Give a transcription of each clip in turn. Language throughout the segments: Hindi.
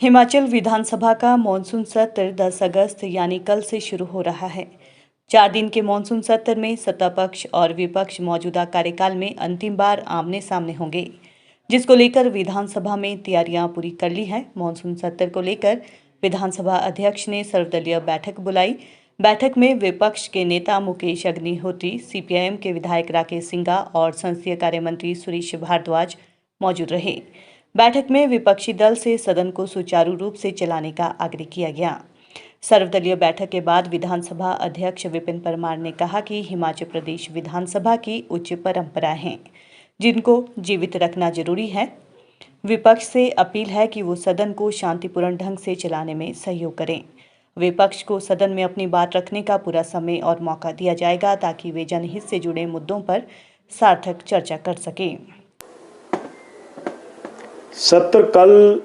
हिमाचल विधानसभा का मॉनसून सत्र 10 अगस्त यानी कल से शुरू हो रहा है। 4 दिन के मॉनसून सत्र में सत्ता पक्ष और विपक्ष मौजूदा कार्यकाल में अंतिम बार आमने सामने होंगे, जिसको लेकर विधानसभा में तैयारियां पूरी कर ली है। मॉनसून सत्र को लेकर विधानसभा अध्यक्ष ने सर्वदलीय बैठक बुलाई। बैठक में विपक्ष के नेता मुकेश अग्निहोत्री, सीपीआईएम के विधायक राकेश सिंघा और संसदीय कार्य मंत्री सुरेश भारद्वाज मौजूद रहे। बैठक में विपक्षी दल से सदन को सुचारू रूप से चलाने का आग्रह किया गया। सर्वदलीय बैठक के बाद विधानसभा अध्यक्ष विपिन परमार ने कहा कि हिमाचल प्रदेश विधानसभा की उच्च परंपरा है, जिनको जीवित रखना जरूरी है। विपक्ष से अपील है कि वो सदन को शांतिपूर्ण ढंग से चलाने में सहयोग करें। विपक्ष को सदन में अपनी बात रखने का पूरा समय और मौका दिया जाएगा ताकि वे जनहित से जुड़े मुद्दों पर सार्थक चर्चा कर सकें। सत्र कल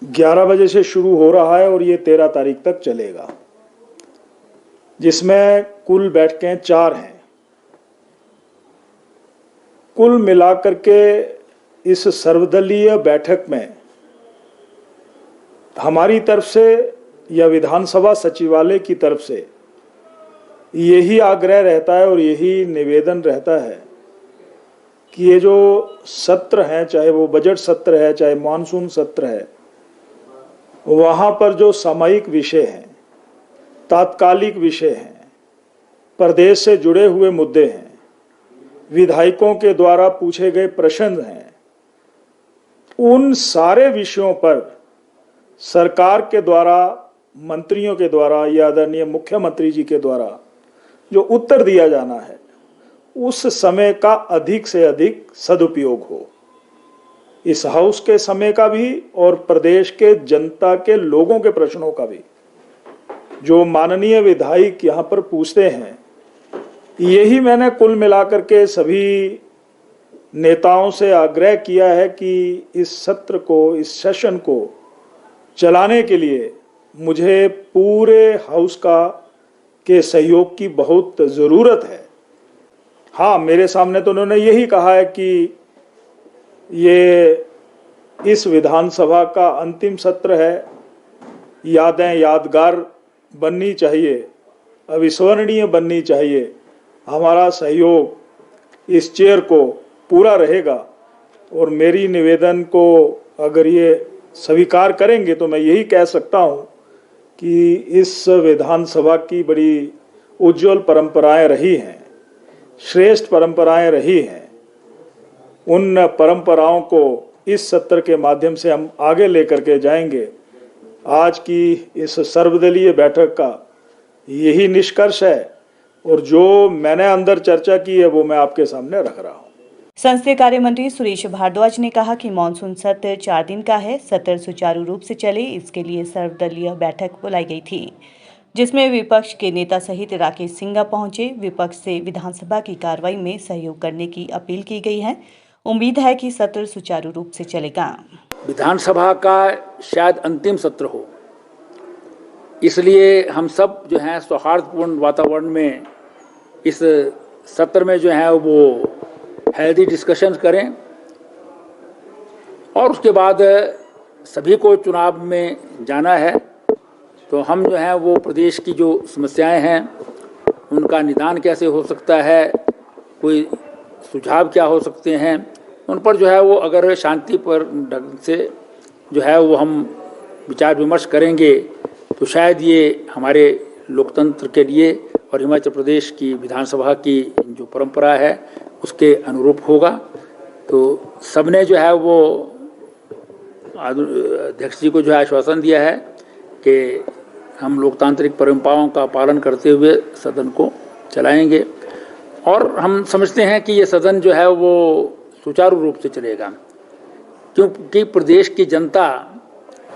11 बजे से शुरू हो रहा है और ये 13 तारीख तक चलेगा, जिसमें कुल बैठकें 4 हैं। कुल मिलाकर के इस सर्वदलीय बैठक में हमारी तरफ से या विधानसभा सचिवालय की तरफ से यही आग्रह रहता है और यही निवेदन रहता है कि ये जो सत्र हैं, चाहे वो बजट सत्र है, चाहे मानसून सत्र है, वहाँ पर जो सामयिक विषय हैं, तात्कालिक विषय हैं, प्रदेश से जुड़े हुए मुद्दे हैं, विधायकों के द्वारा पूछे गए प्रश्न हैं, उन सारे विषयों पर सरकार के द्वारा, मंत्रियों के द्वारा या आदरणीय मुख्यमंत्री जी के द्वारा जो उत्तर दिया जाना है, उस समय का अधिक से अधिक सदुपयोग हो। इस हाउस के समय का भी और प्रदेश के जनता के लोगों के प्रश्नों का भी, जो माननीय विधायक यहाँ पर पूछते हैं, यही मैंने कुल मिलाकर के सभी नेताओं से आग्रह किया है कि इस सत्र को, इस सेशन को चलाने के लिए मुझे पूरे हाउस के सहयोग की बहुत ज़रूरत है। हाँ, मेरे सामने तो उन्होंने यही कहा है कि ये इस विधानसभा का अंतिम सत्र है, यादें यादगार बननी चाहिए, अविस्मरणीय बननी चाहिए। हमारा सहयोग इस चेयर को पूरा रहेगा और मेरी निवेदन को अगर ये स्वीकार करेंगे तो मैं यही कह सकता हूँ कि इस विधानसभा की बड़ी उज्जवल परंपराएं रही हैं, श्रेष्ठ परंपराएं रही हैं। उन परंपराओं को इस सत्र के माध्यम से हम आगे लेकर के जाएंगे। आज की इस सर्वदलीय बैठक का यही निष्कर्ष है और जो मैंने अंदर चर्चा की है वो मैं आपके सामने रख रहा हूँ। संसदीय कार्य मंत्री सुरेश भारद्वाज ने कहा कि मानसून सत्र 4 दिन का है। सत्र सुचारू रूप से चले, इसके लिए सर्वदलीय बैठक बुलाई गई थी, जिसमें विपक्ष के नेता सहित राकेश सिंघा पहुंचे। विपक्ष से विधानसभा की कार्रवाई में सहयोग करने की अपील की गई है। उम्मीद है कि सत्र सुचारू रूप से चलेगा। विधानसभा का शायद अंतिम सत्र हो, इसलिए हम सब जो हैं सौहार्दपूर्ण वातावरण में इस सत्र में जो है वो हेल्दी डिस्कशन करें और उसके बाद सभी को चुनाव में जाना है, तो हम जो है वो प्रदेश की जो समस्याएं हैं उनका निदान कैसे हो सकता है, कोई सुझाव क्या हो सकते हैं, उन पर जो है वो अगर शांति पर ढंग से जो है वो हम विचार विमर्श करेंगे तो शायद ये हमारे लोकतंत्र के लिए और हिमाचल प्रदेश की विधानसभा की जो परंपरा है उसके अनुरूप होगा। तो सबने जो है वो अध्यक्ष जी को जो है आश्वासन दिया है कि हम लोकतांत्रिक परंपराओं का पालन करते हुए सदन को चलाएंगे और हम समझते हैं कि ये सदन जो है वो सुचारू रूप से चलेगा, क्योंकि प्रदेश की जनता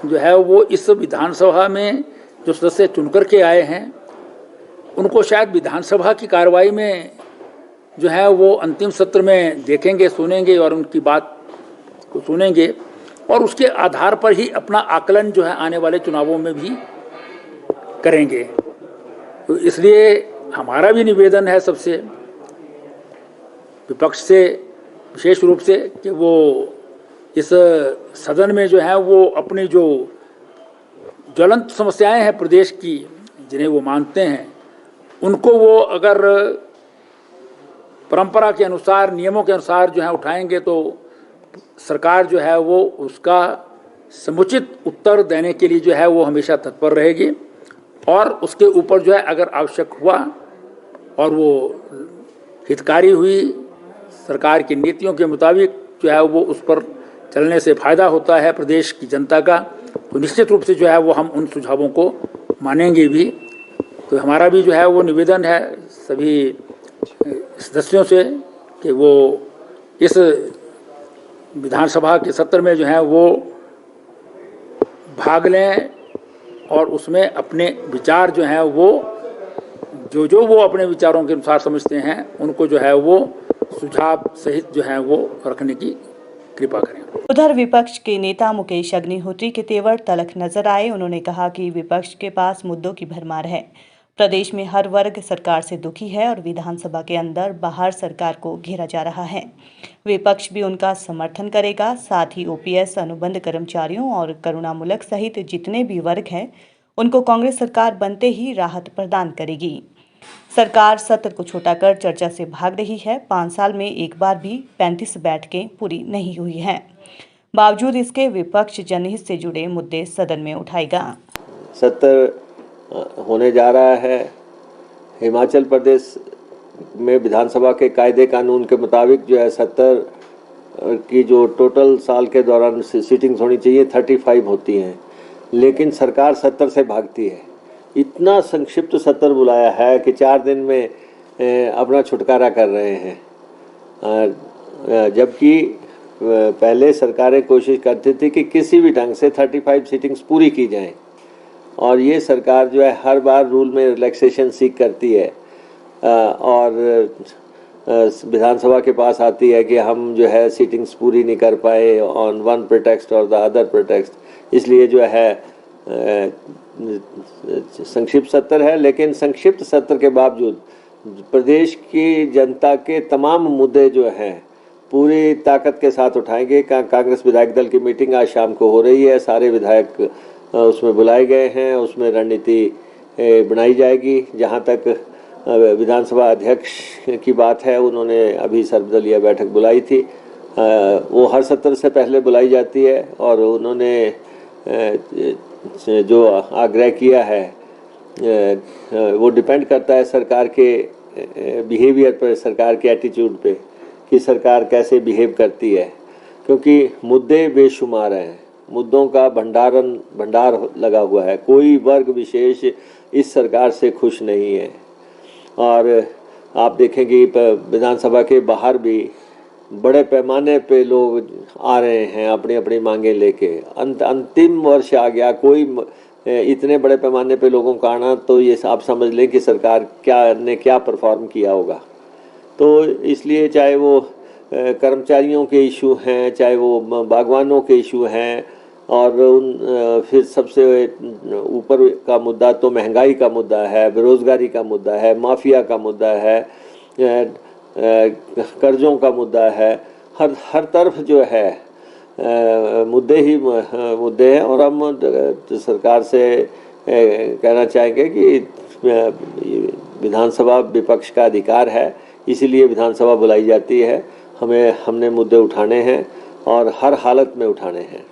जो है वो इस विधानसभा में जो सदस्य चुनकर के आए हैं उनको शायद विधानसभा की कार्रवाई में जो है वो अंतिम सत्र में देखेंगे, सुनेंगे और उनकी बात को सुनेंगे और उसके आधार पर ही अपना आकलन जो है आने वाले चुनावों में भी करेंगे। तो इसलिए हमारा भी निवेदन है सबसे, विपक्ष से विशेष रूप से, कि वो इस सदन में जो है वो अपनी जो ज्वलंत समस्याएं हैं प्रदेश की, जिन्हें वो मानते हैं, उनको वो अगर परंपरा के अनुसार, नियमों के अनुसार जो है उठाएंगे तो सरकार जो है वो उसका समुचित उत्तर देने के लिए जो है वो हमेशा तत्पर रहेगी। और उसके ऊपर जो है अगर आवश्यक हुआ और वो हितकारी हुई, सरकार की नीतियों के मुताबिक जो है वो उस पर चलने से फ़ायदा होता है प्रदेश की जनता का, तो निश्चित रूप से जो है वो हम उन सुझावों को मानेंगे भी। तो हमारा भी जो है वो निवेदन है सभी सदस्यों से कि वो इस विधानसभा के सत्र में जो है वो भाग लें और उसमें अपने विचार जो हैं वो जो वो अपने विचारों के अनुसार समझते हैं उनको जो है वो सुझाव सहित जो है वो रखने की कृपा करें। उधर विपक्ष के नेता मुकेश अग्निहोत्री के तेवर तल्ख नजर आए। उन्होंने कहा कि विपक्ष के पास मुद्दों की भरमार है। प्रदेश में हर वर्ग सरकार से दुखी है और विधानसभा के अंदर बाहर सरकार को घेरा जा रहा है। विपक्ष भी उनका समर्थन करेगा। साथ ही ओपीएस, अनुबंध कर्मचारियों और करुणामूलक सहित जितने भी वर्ग हैं उनको कांग्रेस सरकार बनते ही राहत प्रदान करेगी। सरकार सत्र को छोटा कर चर्चा से भाग रही है। 5 साल में एक बार भी 35 बैठकें पूरी नहीं हुई हैं। बावजूद इसके विपक्ष जनहित से जुड़े मुद्दे सदन में उठाएगा। सत्र होने जा रहा है। हिमाचल प्रदेश में विधानसभा के कायदे कानून के मुताबिक जो है 70 की जो टोटल साल के दौरान सीटिंग्स होनी चाहिए 35 होती हैं, लेकिन सरकार 70 से भागती है। इतना संक्षिप्त सत्र बुलाया है कि 4 दिन में अपना छुटकारा कर रहे हैं, जबकि पहले सरकारें कोशिश करती थी कि किसी भी ढंग से 35 सीटिंग्स पूरी की जाएं, और ये सरकार जो है हर बार रूल में रिलैक्सेशन सीख करती है और विधानसभा के पास आती है कि हम जो है सीटिंग्स पूरी नहीं कर पाए ऑन वन प्रिटेक्स्ट और द अदर प्रिटेक्स्ट। इसलिए जो है संक्षिप्त सत्र है, लेकिन संक्षिप्त सत्र के बावजूद प्रदेश की जनता के तमाम मुद्दे जो हैं पूरी ताकत के साथ उठाएंगे। कांग्रेस विधायक दल की मीटिंग आज शाम को हो रही है। सारे विधायक उसमें बुलाए गए हैं। उसमें रणनीति बनाई जाएगी। जहां तक विधानसभा अध्यक्ष की बात है, उन्होंने अभी सर्वदलीय बैठक बुलाई थी। वो हर सत्र से पहले बुलाई जाती है और उन्होंने जो आग्रह किया है वो डिपेंड करता है सरकार के बिहेवियर पर, सरकार के एटीट्यूड पे कि सरकार कैसे बिहेव करती है, क्योंकि मुद्दे बेशुमार हैं। मुद्दों का भंडार लगा हुआ है। कोई वर्ग विशेष इस सरकार से खुश नहीं है। और आप देखेंगे विधानसभा के बाहर भी बड़े पैमाने पे लोग आ रहे हैं अपनी अपनी मांगें लेके। अंतिम वर्ष आ गया, कोई इतने बड़े पैमाने पे लोगों का आना, तो ये आप समझ लें कि सरकार क्या परफॉर्म किया होगा। तो इसलिए चाहे वो कर्मचारियों के इशू हैं, चाहे वो बागवानों के इशू हैं, और फिर सबसे ऊपर का मुद्दा तो महंगाई का मुद्दा है, बेरोज़गारी का मुद्दा है, माफिया का मुद्दा है, कर्जों का मुद्दा है। हर तरफ जो है मुद्दे ही मुद्दे हैं। और हम सरकार से कहना चाहेंगे कि विधानसभा विपक्ष का अधिकार है, इसीलिए विधानसभा बुलाई जाती है। हमने मुद्दे उठाने हैं और हर हालत में उठाने हैं।